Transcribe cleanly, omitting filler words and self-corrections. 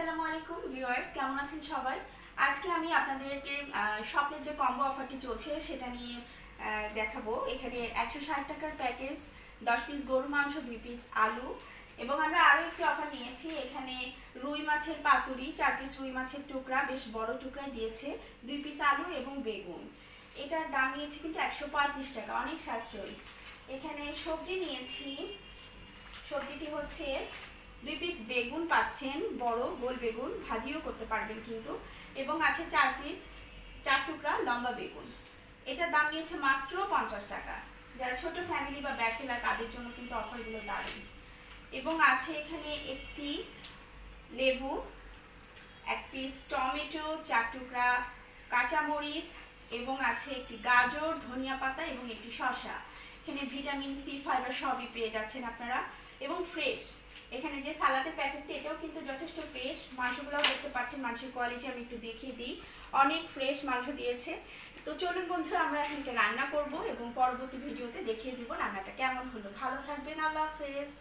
আসসালামু আলাইকুম ভিউয়ার্স, কেমন আছেন সবাই? আজকে আমি আপনাদেরকে স্বপ্নের যে কম্বো অফারটি চলছে সেটা নিয়ে দেখাবো। এখানে 160 টাকার প্যাকেজ, 10 পিস গরু মাংস, 2 পিস আলু, এবং আমরা আরও একটি অফার নিয়েছি। এখানে রুই মাছের পাতুরি, 4 পিস রুই মাছের টুকরা, বেশ বড় টুকরাই দিয়েছে, 2 পিস আলু এবং বেগুন। এটার দাম নিয়েছে কিন্তু 135 টাকা, অনেক সাশ্রয়ী। এখানে সবজি নিয়েছি, সবজিটি হচ্ছে 2 পিস বেগুন পাচ্ছেন, বড় গোল বেগুন, ভাজিও করতে পারবেন কিন্তু, এবং আছে 4 পিস 4 টুকরা লম্বা বেগুন। এটার দাম নিয়েছে মাত্র 50 টাকা। যারা ছোট ফ্যামিলি বা ব্যাচেলার তাদের জন্য কিন্তু অফারগুলো দারুণ। এবং আছে এখানে একটি লেবু, 1 পিস টমেটো, 4 টুকরা কাঁচামরিচ, এবং আছে একটি গাজর, ধনিয়া পাতা এবং একটি শসা। এখানে ভিটামিন সি, ফাইবার সবই পেয়ে যাচ্ছেন আপনারা, এবং ফ্রেশ। এখানে যে সালাদের প্যাকেজটি, এটাও কিন্তু যথেষ্ট ফ্রেশ। মাংসগুলোও দেখতে পাচ্ছেন, মাংসের কোয়ালিটি আমি একটু দেখিয়ে দিই, অনেক ফ্রেশ মাংস দিয়েছে। তো চলুন বন্ধুরা, আমরা এখন এটা রান্না করব এবং পরবর্তী ভিডিওতে দেখিয়ে দিব রান্নাটা কেমন হলো। ভালো থাকবেন, আল্লাহ হাফেজ।